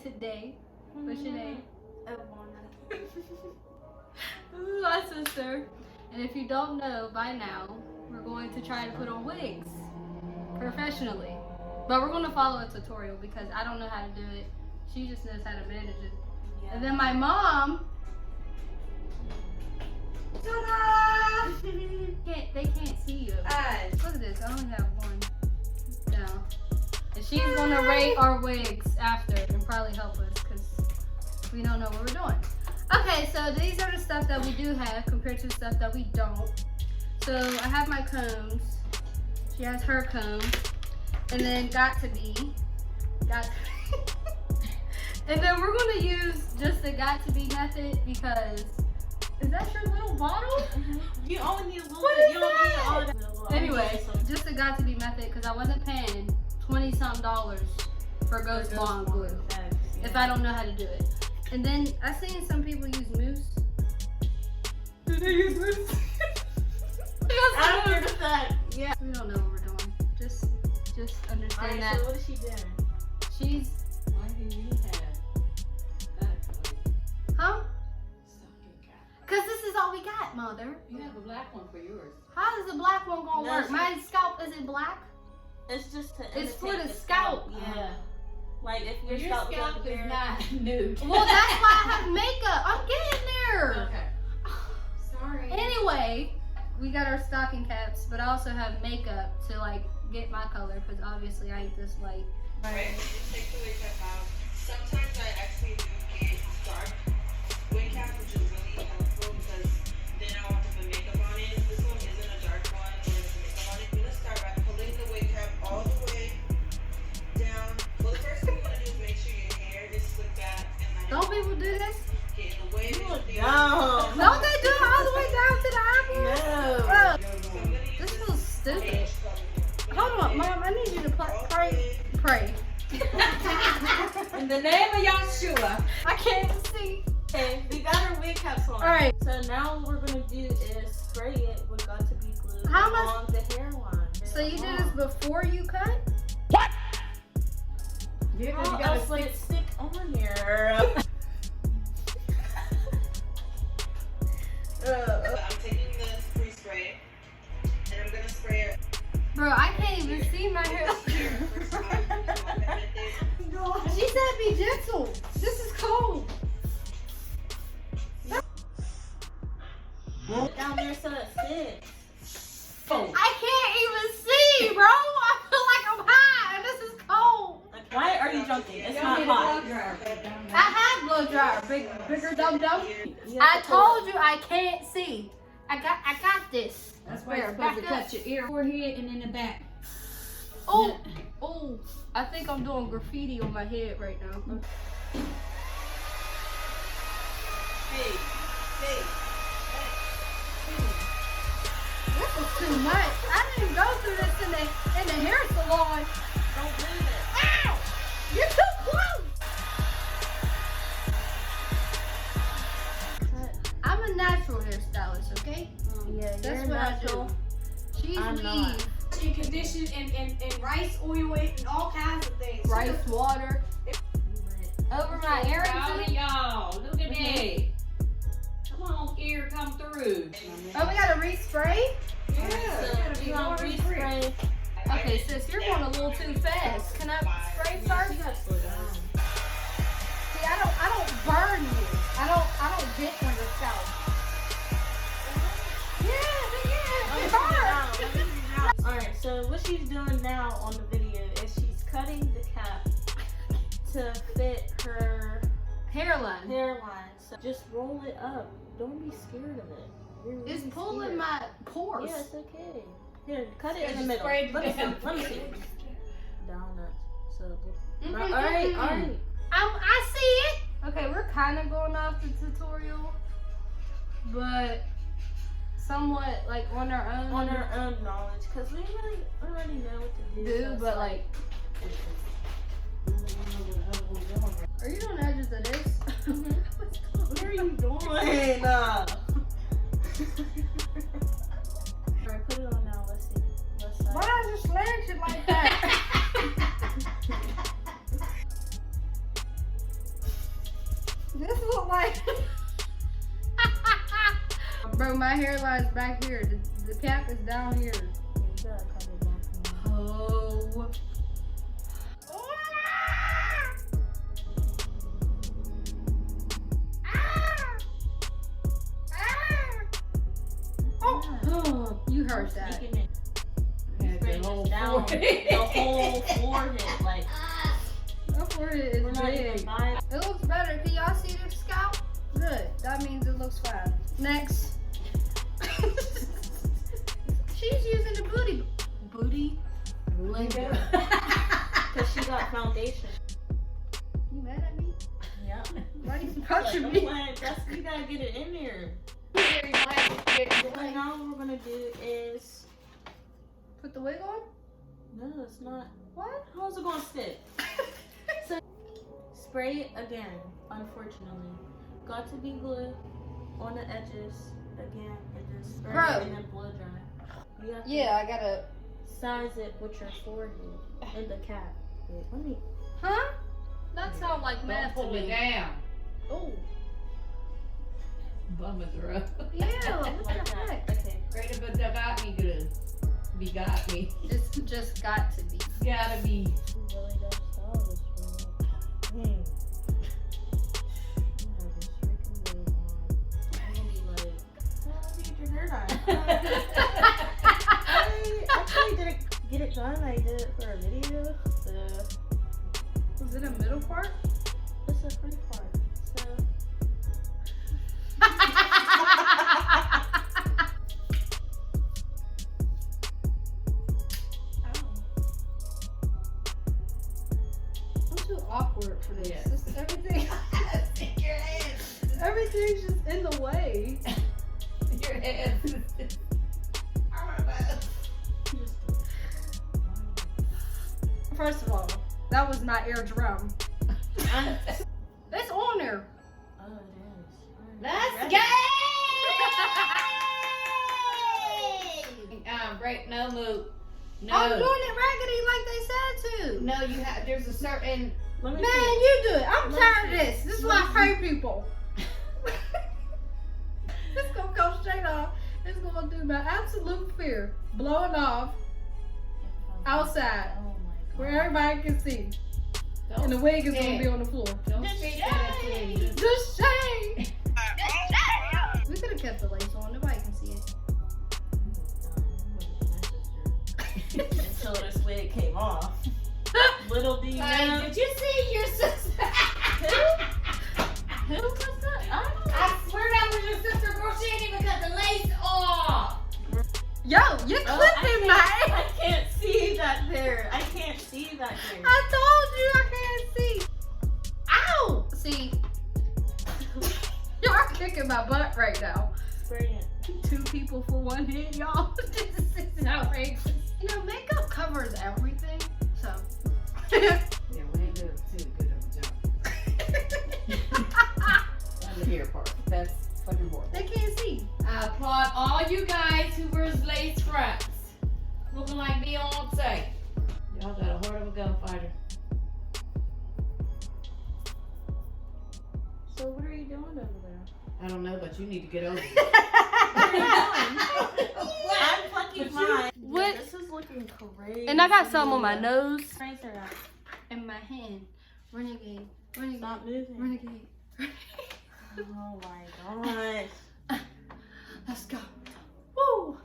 today. What's your name? Ivana. This is my sister. And if you don't know by now, we're going to try to put on wigs professionally. But we're going to follow a tutorial because I don't know how to do it. She just knows how to manage it. Yeah. And then my mom. Ta-da! They can't see you. Look at this. I only have one now. And she's going to rate our wigs after and probably help us because we don't know what we're doing. Okay, so these are the stuff that we do have compared to the stuff that we don't. So I have my combs. She has her comb. And then got to be. And then we're going to use just the got to be method because, is that your little bottle? Mm-hmm. You only need a little what bit. Is you that? don't need all that. Anyway, just the got to be method because I wasn't paying $20-something for Ghost Blonde glue if I don't know how to do it. And then I seen some people use mousse. Do they use mousse? I don't understand. Yeah. We don't know what we're doing. Just understand that. So what is she doing? She's. Why do you have that color? Huh? Stocking cap. Cause this is all we got, Mother. You have a black one for yours. How is the black one gonna No, work? My scalp is it black? It's just to It's for imitate the scalp. Yeah. Like if your Your scalp is not nude. Well, that's why I have makeup. I'm getting there. Okay. Sorry. Anyway, we got our stocking caps, but I also have makeup to like get my color because obviously I ain't this light. Right, when you take the wig cap out, sometimes I actually do get dark wig cap, which is really helpful because then I don't have to put makeup on it. This one isn't a dark one, but it's makeup on it. You're gonna start by pulling the wig cap all the way down. Well, the first thing you wanna do is make sure your hair is slicked back and like. Don't people do this? Get the wave. down. Don't they do it all the way down to the eyebrows? No. Bro, So I'm gonna use this this feels stupid. beige color. Hold on, Mom. I need you to pray. In the name of Yahshua. I can't see. Okay, we got our wig caps on. Alright. So now what we're gonna do is spray it with got to be glue How much- along the hairline. So you do this before you cut? Yeah, How else would it stick on here? I'm taking the free spray and I'm gonna spray it. Bro, I can't even see my hair. She said be gentle. This is cold. Down there so it sits. I can't even see, bro. I feel like I'm high and this is cold. Why are you jumping? It's not hot. I have blow dryer, bigger dum dum. I told you I can't see. I got this. That's why you're supposed to cut your ear, forehead, and in the back. Oh, oh. I think I'm doing graffiti on my head right now. Hey. This is too much. I didn't go through this in the hair salon. Don't believe it. Ow! You're too close. I'm a natural hairstylist, okay? Yeah, That's you're what natural. I do. She's I'm weave. not. And condition and rice oil and all kinds of things. Rice water. Over my earrings. Proud of y'all. Look at that. Come on, ear, come through. Oh, we gotta respray? So you want to respray? Okay, sis, you're going a little too fast. Can I spray You first? gotta slow down. See, I don't burn you. I don't get on your scalp. Yeah, it burns. Alright, so what she's doing now on the video is she's cutting the cap to fit her Hairline. So just roll it up. Don't be scared of it. You're really It's pulling scared. my pores. Yeah, it's okay. Here, cut it in the Just middle. spray it Let me down. see. Donuts. So, Mm-mm, alright. I see it. Okay, we're kind of going off the tutorial, but somewhat like on our own. On our own knowledge, because we really already know what to do. so it's but like, are you doing edges of this? what are you doing? Alright, put it on now. Let's see. Why is it slanted like that? like. Bro, my hairline's back here. The cap is down here. You gotta cut it back from Oh. Oh, you heard that. Speaking it. Had Bring the whole this down. forehead. The whole forehead. Like, My forehead we're is not even big. buying. It looks better. Can y'all see the scalp? Good. That means it looks fine. Next. She's using the booty blender. Because she got foundation. You mad at me? Yeah. Why you Like, punching I'm me? like, you gotta get it in there. What now we're gonna do is. Put the wig on? No, it's not. What? How's it gonna sit? So, spray it again, unfortunately. Got to be glue on the edges again, and then spray Bro. it and then blow dry. You have to Yeah, I gotta. size it with your forehead and the cap. Wait, let me. Huh? That sounds like Don't math to pull it me. down. Oh. Bum it through. Yeah, what Like the that. heck? Okay. Great, but that got me good. Be got me. It's just got to be. Gotta be. She really does style this for me. Dang. I have this freaking wig on. I'm gonna be like, oh, you get your hair done. I actually didn't get it done. I did it for a video. So Was it a middle part? it's a free part. So I'm too awkward for this. Yeah. This everything. Stick your head. Everything's just in the way. Your head. First of all, that was my eardrum. It's on there. oh, it is. Let's go! Break, no move. No. I'm doing it raggedy like they said to. No, you have. There's a certain. Let Man, me see. you do it. I'm Let tired of me this. This is why I pay people. It's gonna come straight off. It's gonna do my absolute fear. Blowing off outside Oh my god. where everybody can see. Don't, And the wig is gonna be on the floor. don't speak that to me. The shame! We could have kept the lace on. Nobody can see it. Until this wig came off. Little D. Hey, did you see your sister? Who was that? I don't know. I swear that was your sister, girl. She didn't even cut the lace off. Yo, you're clipping my. I can't see that there. I can't see that there. I told you I can't see. Ow! See, y'all kicking my butt right now. Brilliant. 2 people for 1 hit, y'all. This is outrageous. You know, makeup covers everything, so. Yeah, we ain't doing too good of a job. On the hair part. That's fucking horrible. They can't see. I applaud all you guys who wears lace fronts. Looking like Beyonce. Y'all got a heart of a gunfighter. So what are you doing over there? I don't know, but you need to get over it. I'm fucking fine. What? This is looking crazy. And I got some on my nose Razor out. and my hand. Renegade. Renegade. Stop moving. Renegade. Oh my gosh. Let's go. Woo!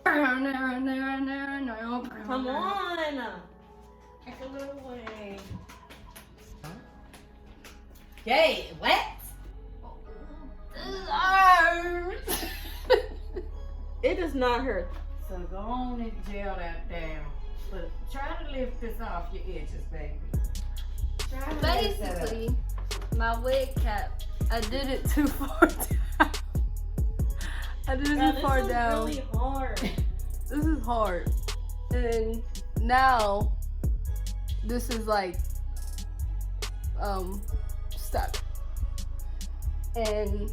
Come Come on. Take a little away. Yay, what? It does not hurt. So go on and gel that down. But try to lift this off your edges, baby. Try to lift that up. Basically, my wig cap, I did it too far down. I did it Yeah, too far this down. is really hard. This is hard. And now, this is like, stuck. And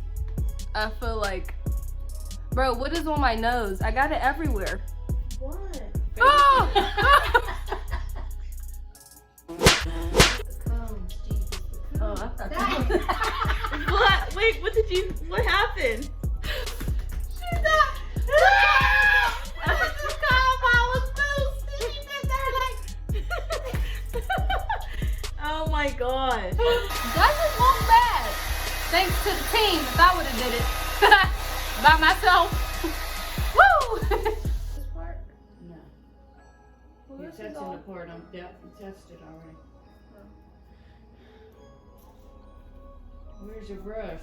I feel like, bro, what is on my nose? I got it everywhere. What? Oh! The combs, Jesus. The Oh, combs. I thought that did you? What happened? She's not. Oh my gosh. That just won't bad. Thanks to the team. If I would have did it by myself. Woo! This part? No. Well, You're this is touching all. the part. You touched it already. Where's your brush?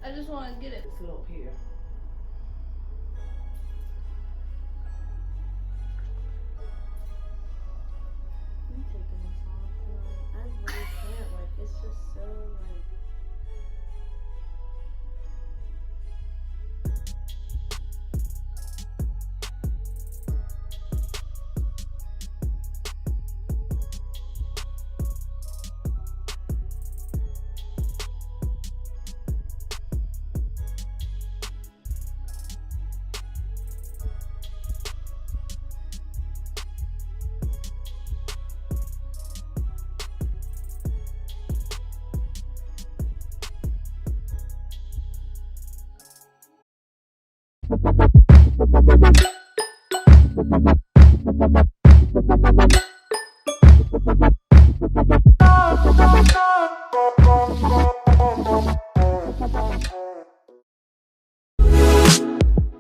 I just want to get it. It's up here.